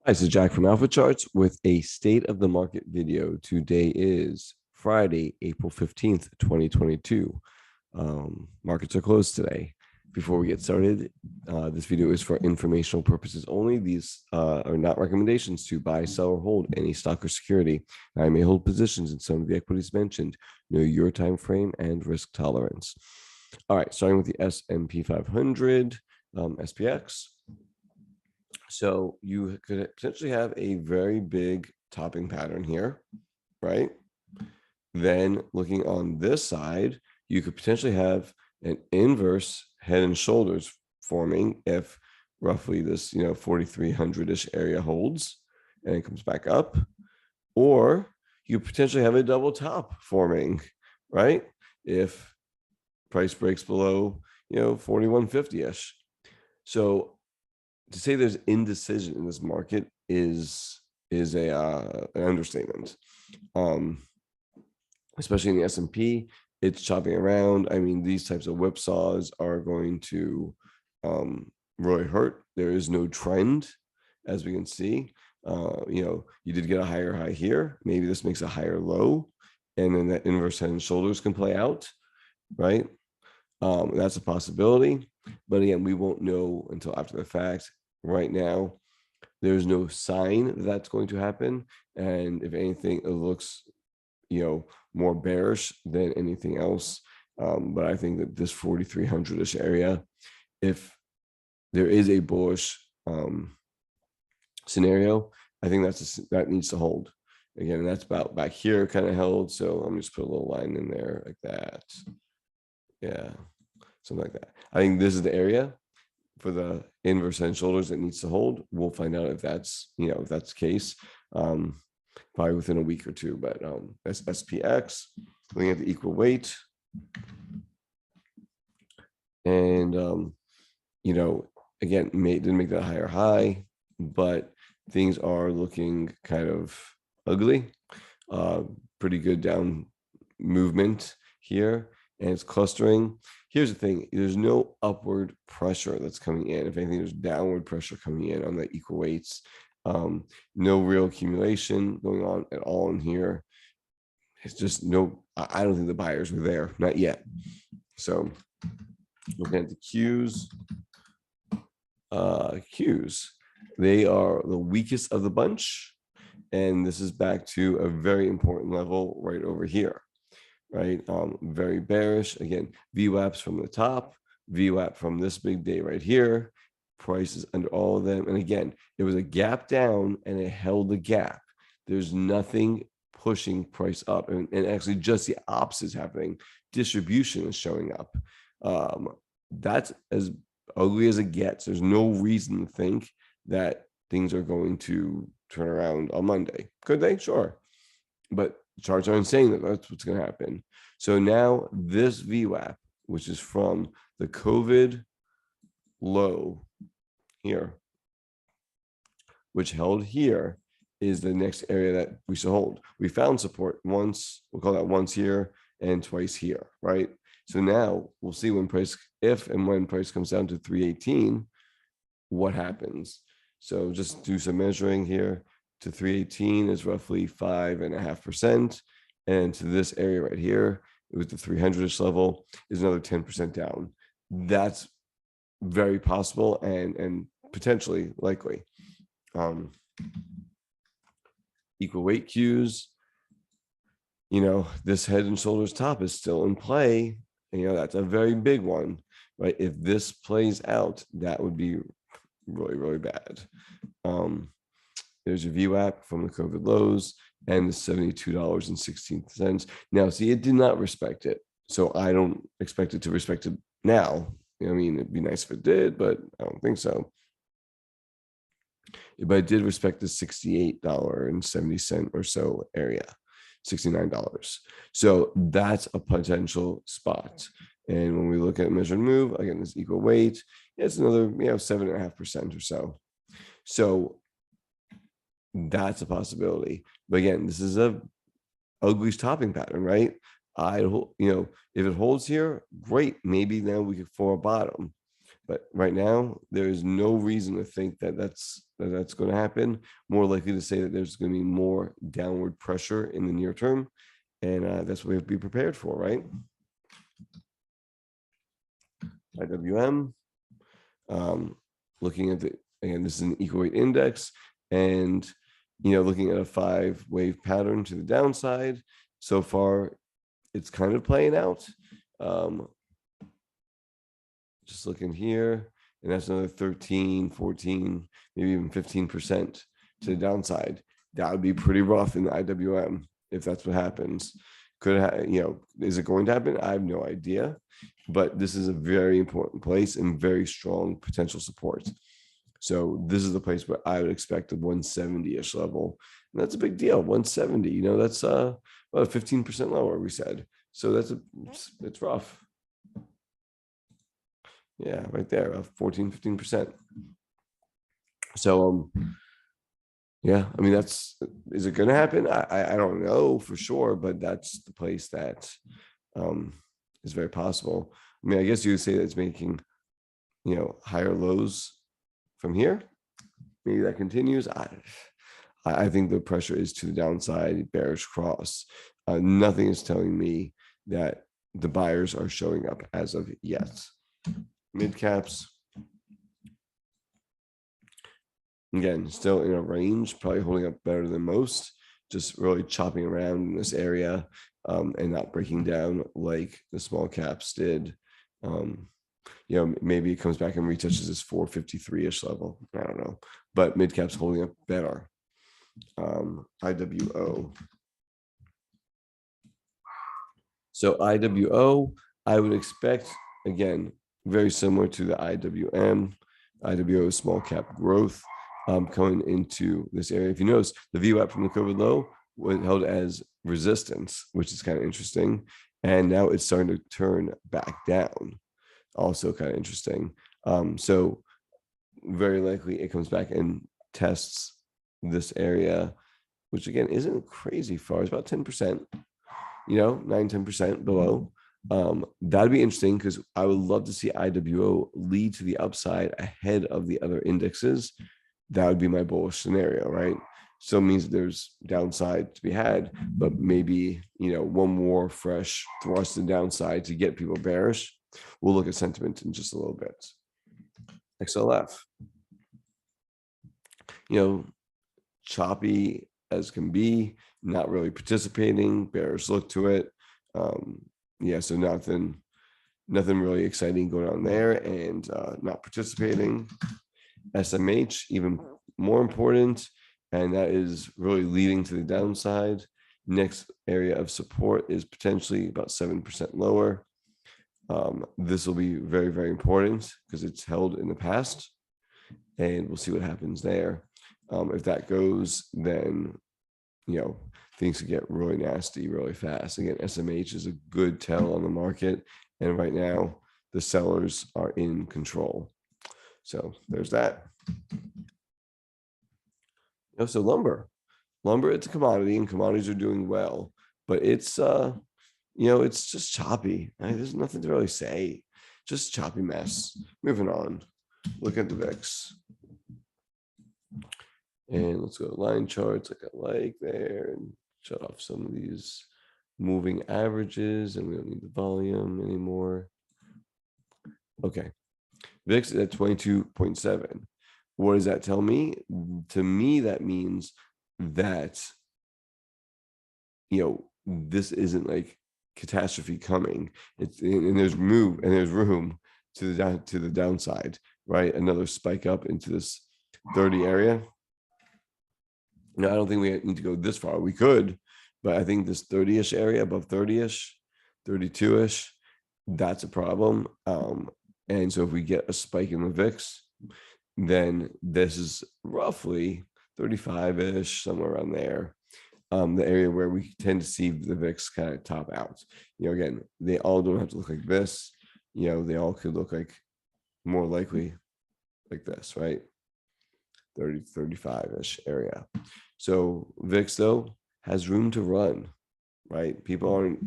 Hi, this is Jack from Alpha Charts with a state of the market video. Today is Friday, April 15th, 2022. Markets are closed today. Before we get started, this video is for informational purposes only. These are not recommendations to buy, sell, or hold any stock or security. I may hold positions in some of the equities mentioned. Know your time frame and risk tolerance. All right, starting with the S&P 500, SPX. So you could potentially have a very big topping pattern here, right? Then looking on this side, you could potentially have an inverse head and shoulders forming if roughly this 4,300-ish area holds and it comes back up, or you potentially have a double top forming, right? If price breaks below 4,150-ish. So to say there's indecision in this market is an understatement. Especially in the S&P, it's chopping around. I mean, these types of whipsaws are going to really hurt. There is no trend, as we can see. You did get a higher high here. Maybe this makes a higher low, and then that inverse head and shoulders can play out, right? That's a possibility. But again, we won't know until after the fact. Right now, there's no sign that's going to happen. And if anything, it looks, more bearish than anything else. But I think that this 4,300-ish area, if there is a bullish scenario, I think that needs to hold. Again, and that's about back here kind of held. So I'm just put a little line in there like that. Yeah, something like that. I think this is the area for the inverse head and shoulders that needs to hold. We'll find out if that's the case, probably within a week or two. But that's SPX, looking at the equal weight, and again, didn't make that higher high, but things are looking kind of ugly. Pretty good down movement here, and it's clustering. Here's the thing, there's no upward pressure that's coming in. If anything, there's downward pressure coming in on the equal weights. No real accumulation going on at all in here. It's just I don't think the buyers were there, not yet. So looking at the Qs, they are the weakest of the bunch. And this is back to a very important level right over here. Right, very bearish. Again, VWAPs from the top, VWAP from this big day right here, prices under all of them. And again, it was a gap down and it held the gap. There's nothing pushing price up, and actually just the opposite is happening. Distribution is showing up. That's as ugly as it gets. There's no reason to think that things are going to turn around on Monday. Could they? Sure. But charts aren't saying that that's what's going to happen. So now this VWAP, which is from the COVID low here, which held here, is the next area that we should hold. We found support once, we'll call that once here and twice here, right? So now we'll see if and when price comes down to 318, what happens. So just do some measuring here. To 318 is roughly 5.5%, and to this area right here, it was the 300-ish level, is another 10% down. That's very possible and potentially likely. Equal weight cues, this head and shoulders top is still in play. That's a very big one, right? If this plays out, that would be really, really bad. There's a VWAP from the COVID lows and the $72.16. Now, see, it did not respect it. So I don't expect it to respect it now. I mean, it'd be nice if it did, but I don't think so. But it did respect the $68.70 or so area, $69. So that's a potential spot. And when we look at measured move, again, this equal weight, it's another 7.5% or so. So that's a possibility. But again, this is a ugly topping pattern, right? If it holds here, great. Maybe now we could form a bottom. But right now, there is no reason to think that that's going to happen. More likely to say that there's going to be more downward pressure in the near term. And that's what we have to be prepared for, right? IWM, looking at again, this is an equal weight index, and looking at a 5-wave pattern to the downside. So far, it's kind of playing out. Just looking here, and that's another 13, 14, maybe even 15% to the downside. That would be pretty rough in the IWM if that's what happens. Is it going to happen? I have no idea, but this is a very important place and very strong potential support. So this is the place where I would expect a 170-ish level. And that's a big deal. 170, that's about 15% lower, we said. So it's rough. Yeah, right there, 14, 15%. So yeah, I mean, is it going to happen? I don't know for sure, but that's the place that is very possible. I mean, I guess you would say that it's making, higher lows from here. Maybe that continues. I think the pressure is to the downside, bearish cross. Nothing is telling me that the buyers are showing up as of yet. Mid caps, again, still in a range, probably holding up better than most, just really chopping around in this area and not breaking down like the small caps did. Maybe it comes back and retouches this 453-ish level. I don't know, but mid caps holding up better. IWO. So IWO, I would expect, again, very similar to the IWM. IWO is small cap growth coming into this area. If you notice, the VWAP from the COVID low was held as resistance, which is kind of interesting. And now it's starting to turn back down. Also kind of interesting. So very likely it comes back and tests this area, which again isn't crazy far. It's about 10%, 9-10% below. That'd be interesting because I would love to see IWO lead to the upside ahead of the other indexes. That would be my bullish scenario, right? Still means there's downside to be had, but maybe one more fresh thrust to the downside to get people bearish. We'll look at sentiment in just a little bit. XLF, choppy as can be, not really participating, bearish look to it. So nothing really exciting going on there, and not participating. SMH, even more important, and that is really leading to the downside. Next area of support is potentially about 7% lower. This will be very, very important because it's held in the past, and we'll see what happens there. If that goes, then things could get really nasty really fast. Again, SMH is a good tell on the market, and right now the sellers are in control. So there's that. So lumber, it's a commodity, and commodities are doing well, but it's it's just choppy. There's nothing to really say. Just choppy mess. Moving on. Look at the VIX. And let's go to line charts like I like there, and shut off some of these moving averages, and we don't need the volume anymore. Okay. VIX is at 22.7. What does that tell me? To me, that means that, this isn't like catastrophe coming. And there's room to the downside, right? Another spike up into this 30 area. Now, I don't think we need to go this far. We could, but I think this 30-ish area, above 30-ish, 32-ish, that's a problem. And so if we get a spike in the VIX, then this is roughly 35-ish, somewhere around there. The area where we tend to see the VIX kind of top out. Again, they all don't have to look like this. They all could look like more likely like this, right? 30, 35-ish area. So VIX, though, has room to run, right? People aren't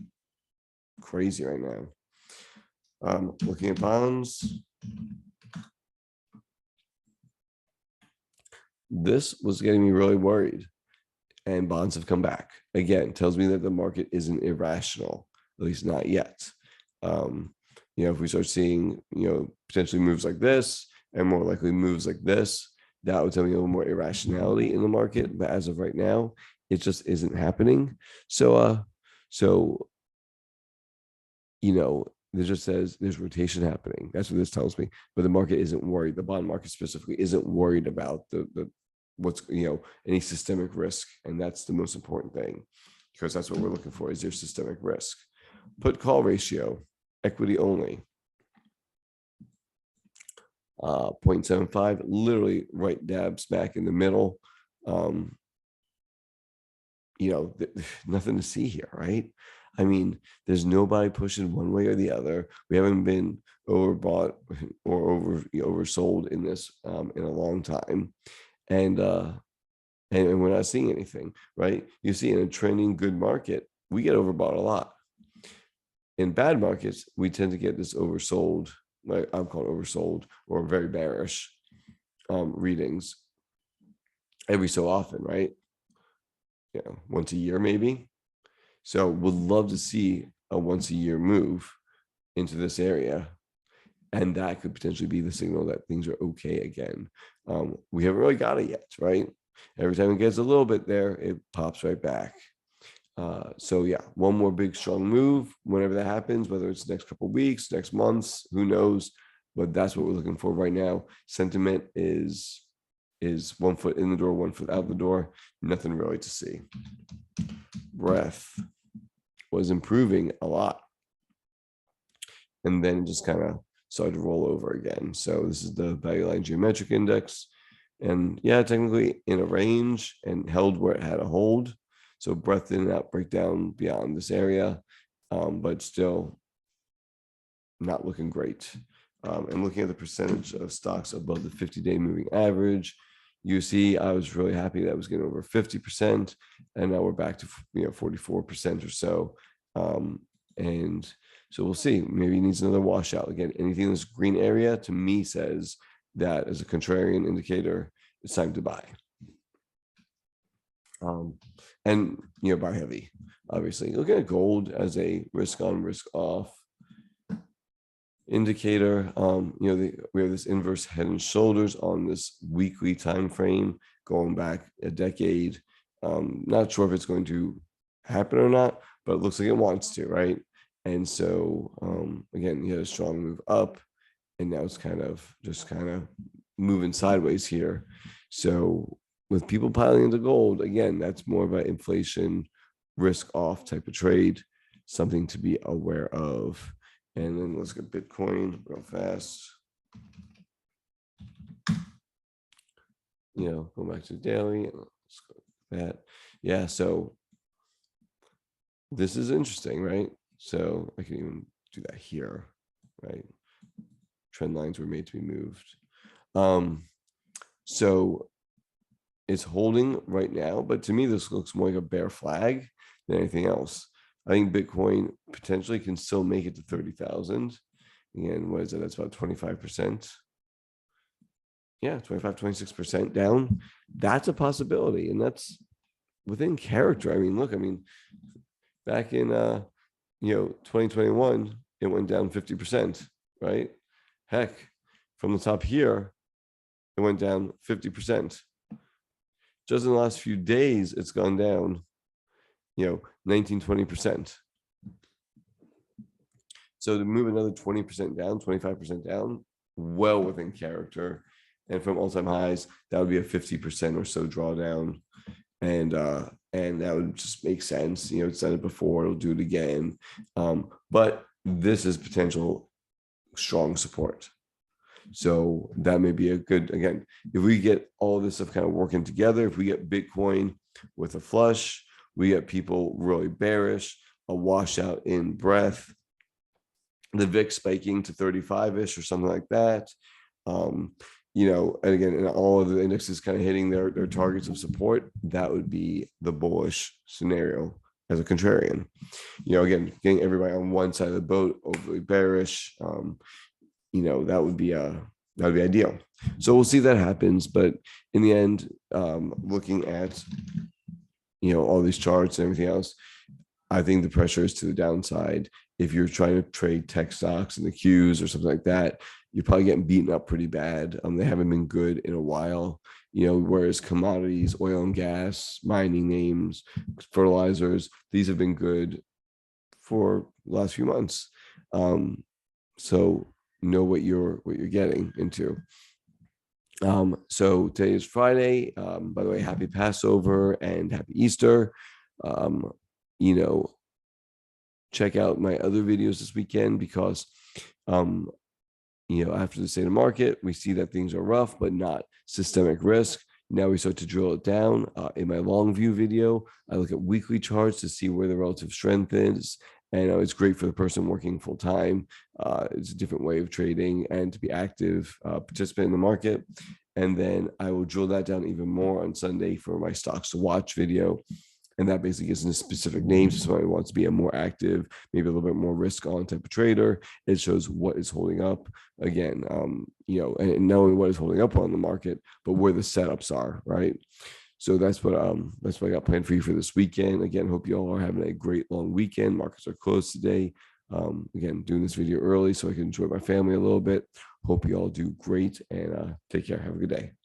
crazy right now. Looking at bonds, This was getting me really worried, and bonds have come back. Again, tells me that the market isn't irrational, at least not yet. If we start seeing, potentially moves like this and more likely moves like this, that would tell me a little more irrationality in the market. But as of right now, it just isn't happening. So this just says there's rotation happening. That's what this tells me. But the market isn't worried. The bond market specifically isn't worried about the what's any systemic risk, and that's the most important thing, because that's what we're looking for. Is there systemic risk? Put call ratio, equity only, 0.75, literally right dab smack in the middle. Nothing to see here, right? I mean, there's nobody pushing one way or the other. We haven't been overbought or oversold in this in a long time, and we're not seeing anything, right? You see, in a trending good market, we get overbought a lot. In bad markets, we tend to get this oversold, like I'm calling oversold or very bearish readings every so often, right? Once a year maybe. So would love to see a once a year move into this area, and that could potentially be the signal that things are okay again. We haven't really got it yet, right? Every time it gets a little bit there, it pops right back. So yeah, one more big strong move whenever that happens, whether it's next couple of weeks, next months, who knows? But that's what we're looking for right now. Sentiment is 1 foot in the door, 1 foot out the door. Nothing really to see. Breadth was improving a lot, and then just kind of started to roll over again. So this is the value line geometric index, and yeah, technically in a range and held where it had a hold. So breadth did not break down beyond this area, but still not looking great. And looking at the percentage of stocks above the 50-day moving average, you see, I was really happy that was getting over 50%, and now we're back to 44% or so. And so we'll see. Maybe it needs another washout. Again, anything in this green area to me says that as a contrarian indicator, it's time to buy. And buy heavy, obviously. Looking at gold as a risk on, risk off indicator. We have this inverse head and shoulders on this weekly time frame going back a decade. Not sure if it's going to happen or not, but it looks like it wants to, right? And so again, you had a strong move up, and now it's kind of moving sideways here. So with people piling into gold, again, that's more of an inflation risk off type of trade, something to be aware of. And then let's get Bitcoin real fast. Go back to daily. Let's go with that. Yeah, so this is interesting, right? So I can even do that here, right? Trend lines were made to be moved. So it's holding right now, but to me, this looks more like a bear flag than anything else. I think Bitcoin potentially can still make it to 30,000. Again, what is it? That's about 25%. Yeah, 25, 26% down. That's a possibility, and that's within character. Look, back in 2021, it went down 50%, right? Heck, from the top here, it went down 50%. Just in the last few days, it's gone down 19, 20%. So to move another 20% down, 25% down, well within character. And from all-time highs, that would be a 50% or so drawdown. And that would just make sense. It's done it before, it'll do it again. But this is potential strong support. So that may be a good, again, if we get all this stuff kind of working together, if we get Bitcoin with a flush, we get people really bearish, a washout in breadth, the VIX spiking to 35-ish or something like that. And again, and all of the indexes kind of hitting their targets of support, that would be the bullish scenario as a contrarian. Again, getting everybody on one side of the boat, overly bearish, that would be ideal. So we'll see if that happens. But in the end, looking at, all these charts and everything else, I think the pressure is to the downside. If you're trying to trade tech stocks in the Qs or something like that, you're probably getting beaten up pretty bad. They haven't been good in a while, whereas commodities, oil and gas, mining names, fertilizers, these have been good for the last few months. So know what you're getting into. So today is Friday. By the way, happy Passover and happy Easter. Um, you know, check out my other videos this weekend because um, after the state of market, we see that things are rough, but not systemic risk. Now we start to drill it down. In my long view video, I look at weekly charts to see where the relative strength is. And it's great for the person working full time. It's a different way of trading and to be active, participant in the market. And then I will drill that down even more on Sunday for my stocks to watch video. And that basically gives into specific names. If somebody wants to be a more active, maybe a little bit more risk on type of trader, it shows what is holding up again, and knowing what is holding up on the market, but where the setups are, right? So that's what I got planned for you for this weekend. Again, hope you all are having a great long weekend. Markets are closed today. Again, doing this video early so I can enjoy my family a little bit. Hope you all do great and take care. Have a good day.